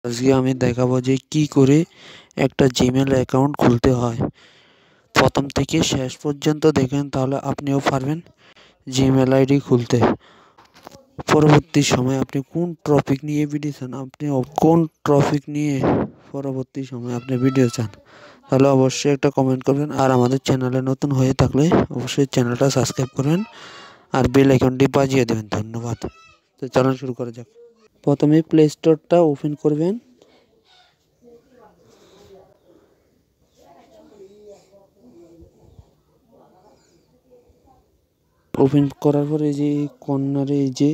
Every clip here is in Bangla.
আজকে আমি দেখাবো যে কি করে একটা জিমেল অ্যাকাউন্ট খুলতে হয়। প্রথম থেকে শেষ পর্যন্ত দেখেন, তাহলে আপনিও পারবেন জিমেল আইডি খুলতে। পরবর্তী সময়ে আপনি কোন টপিক নিয়ে ভিডিও চান, পরবর্তী সময়ে আপনি ভিডিও চান, তাহলে অবশ্যই একটা কমেন্ট করবেন। আর আমাদের চ্যানেলে নতুন হয়ে থাকলে অবশ্যই চ্যানেলটা সাবস্ক্রাইব করবেন আর বেল আইকনটি বাজিয়ে দেবেন। ধন্যবাদ। তো চলুন শুরু করা যাক। প্রথমে প্লে স্টোরটা ওপেন করবেন। ওপেন করার পরে এই যে কর্নারে এই যে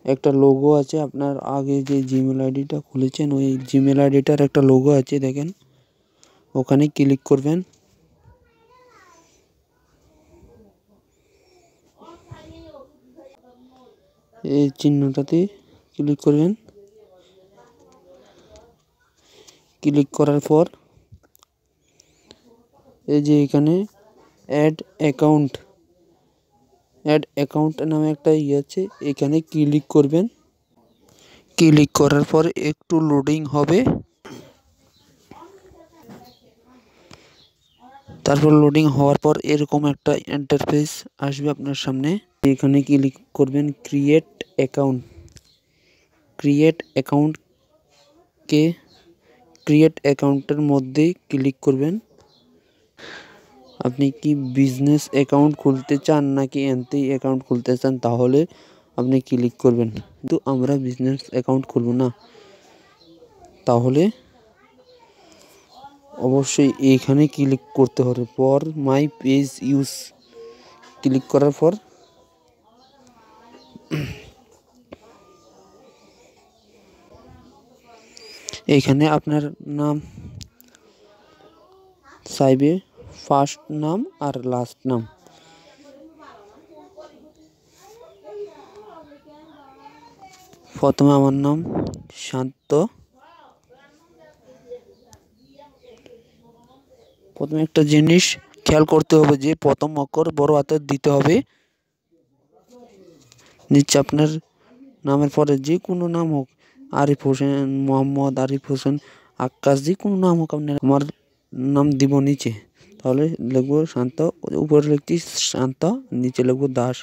একটা লোগো আছে, আপনার আগে যে জিমেল আইডিটা খুলেছেন ওই জিমেল আইডিটার একটা লোগো আছে, দেখেন ওখানে ক্লিক করবেন। এই চিহ্নটাতে ক্লিক করবেন। ক্লিক করার পর এই যে এখানে অ্যাড অ্যাকাউন্ট নামে একটা আছে, এখানে ক্লিক করবেন। ক্লিক করার পর একটু লোডিং হবে, তারপর লোডিং হওয়ার পর এরকম একটা ইন্টারফেস আসবে আপনার সামনে। এখানে ক্লিক করবেন ক্রিয়েট অ্যাকাউন্টের মধ্যে ক্লিক করবেন। আপনি কি বিজনেস অ্যাকাউন্ট খুলতে চান নাকি এমনি অ্যাকাউন্ট খুলতে চান, তাহলে আপনি ক্লিক করবেন। কিন্তু আমরা বিজনেস অ্যাকাউন্ট খুলব না, তাহলে অবশ্যই এইখানে ক্লিক করতে হবে। পর মাই পেজ ইউজ ক্লিক করার পর এইখানে আপনার নাম চাইবে, ফার্স্ট নাম আর লাস্ট নাম। প্রথমে আমার নাম শান্ত। প্রথমে একটা জিনিস খেয়াল করতে হবে যে প্রথম অক্ষর বড় হাতের দিতে হবে। নিচে আপনার নামের পরে যে কোনো নাম হোক, আরিফ হোসেন, মোহাম্মদ আরিফ হোসেন, আকাশ, যে কোনো নাম হোক, আপনার আমার নাম দিব নিচে। তাহলে লিখবো শান্ত, উপরে লিখছি শান্ত, নিচে লিখবো দাস,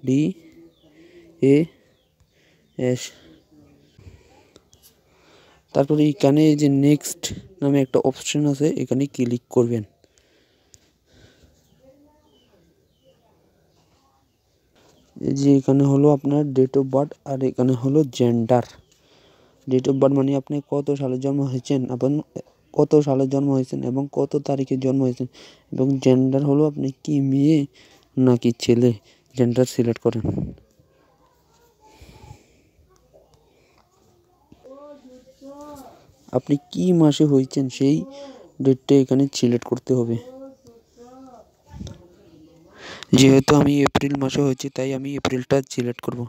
DAS। তারপরে এখানে এই যে নেক্সট নামে একটা অপশন আছে, এখানে ক্লিক করবেন। এই যে এখানে হলো আপনার ডেট অফ বার্থ, আর এখানে হলো জেন্ডার। ডেট অফ বার্থ মানে আপনি কত সালে জন্ম হয়েছেন, এবং কত তারিখে জন্ম হয়েছেন। এবং জেন্ডার হলো আপনি কি মেয়ে নাকি ছেলে, জেন্ডার সিলেক্ট করেন। আপনি কি মাসে হয়েছেন সেই ডেটটা এখানে সিলেক্ট করতে হবে। যেহেতু আমি এপ্রিল মাসে হয়েছি, তাই আমি এপ্রিলটা সিলেক্ট করব।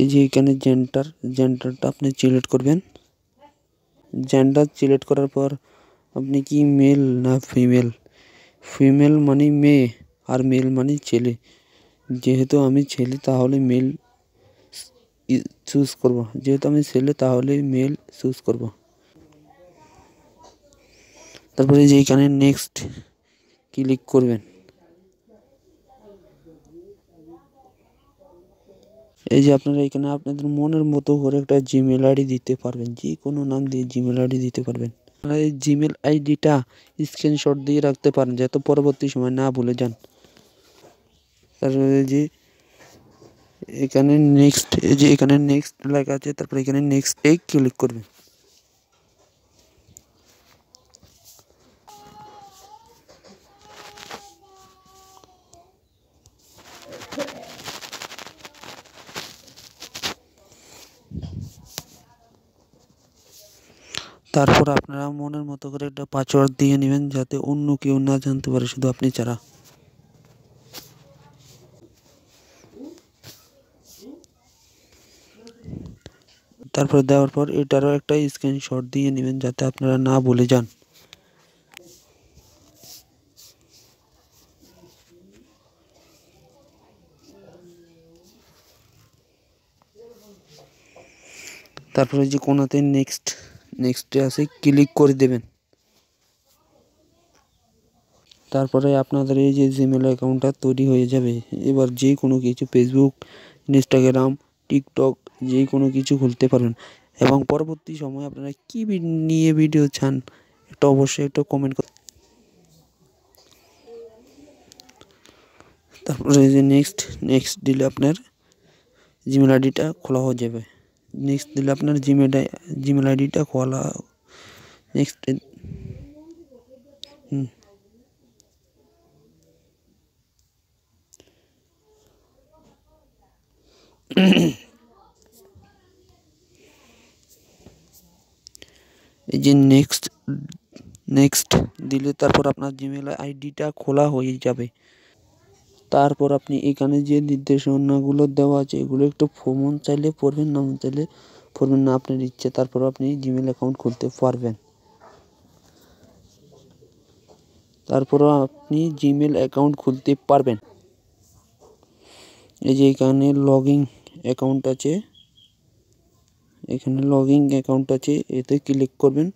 এই যে এখানে জেন্ডারটা আপনি সিলেক্ট করবেন। জেন্ডার সিলেক্ট করার পর আপনি কি মেল না ফিমেল, ফিমেল মানে মেয়ে আর মেল মানে ছেলে। যেহেতু আমি ছেলে তাহলে মেল চুজ করব, যেহেতু আমি ছেলে তাহলে মেল চুজ করব। তারপরে যে এখানে নেক্সট ক্লিক করবেন। এই যে আপনারা এখানে আপনাদের মনের মতো করে একটা জিমেল আইডি দিতে পারবেন, যে কোনো নাম দিয়ে জিমেল আইডি দিতে পারবেন। আপনারা এই জিমেল আইডিটা স্ক্রিনশট দিয়ে রাখতে পারেন, যাতে পরবর্তী সময় না ভুলে যান। তারপরে যে এখানে নেক্সট লেখা আছে, তারপরে এখানে নেক্সট ক্লিক করবেন। তারপর আপনারা মনের মতো করে একটা পাসওয়ার্ড দিয়ে নেবেন, যাতে অন্য কেউ না জানতে পারে, শুধু আপনি ছাড়া। তারপর দেওয়ার পর এটারও একটা স্ক্রিনশট দিয়ে নেবেন, যাতে আপনারা না ভুলে যান। তারপরে যে কোনাতে নেক্সটে আছে ক্লিক করে দেবেন। তারপরে আপনাদের এই যে জিমেল অ্যাকাউন্টটা তৈরি হয়ে যাবে। এবার যে কোনো কিছু ফেসবুক, ইনস্টাগ্রাম, টিকটক যে কোনো কিছু খুলতে পারবেন। এবং পরবর্তী সময়ে আপনারা কী নিয়ে ভিডিও চান এটা অবশ্যই একটা কমেন্ট করুন। তারপরে এই যে নেক্সট দিলে আপনার জিমেল আইডিটা খোলা হয়ে যাবে। নেক্সট দিলে আপনার জিমেল আইডিটা খোলা নেক্সট এই যে নেক্সট দিলে তারপর আপনার জিমেল আইডিটা খোলা হয়ে যাবে। তারপর আপনি এখানে যে নির্দেশনাগুলো দেওয়া আছে এগুলো একটু মন চাইলে পড়বেন, না মন চাইলে পড়বেন না, আপনার ইচ্ছে। তারপর আপনি জিমেল অ্যাকাউন্ট খুলতে পারবেন। তারপরও আপনি জিমেল অ্যাকাউন্ট খুলতে পারবেন। এই যে এখানে লগইন অ্যাকাউন্ট আছে, এতে ক্লিক করবেন,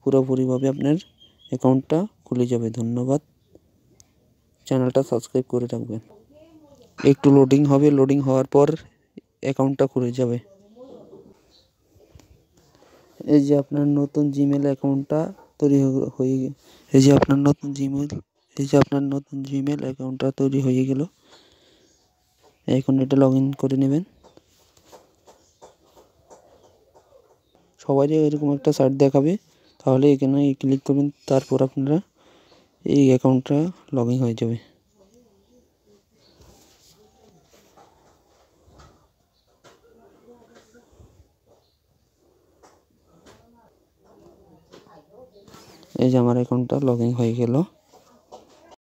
পুরোপুরিভাবে আপনার অ্যাকাউন্টটা খুলে যাবে। ধন্যবাদ, চ্যানেলটা সাবস্ক্রাইব করে রাখবেন। একটু লোডিং হবে, লোডিং হওয়ার পর অ্যাকাউন্টটা খুলে যাবে। এই যে আপনার নতুন জিমেল অ্যাকাউন্টটা তৈরি হয়ে এই যে আপনার নতুন জিমেল অ্যাকাউন্টটা তৈরি হয়ে গেল। এখন এটা লগ ইন করে নেবেন। সবারই এরকম একটা সাইট দেখাবে, তাহলে এখানে ক্লিক করবেন। তারপর আপনারা এই অ্যাকাউন্টটা লগ ইন হয়ে যাবে। এই যে আমার অ্যাকাউন্টটা লগ ইন হয়ে গেল।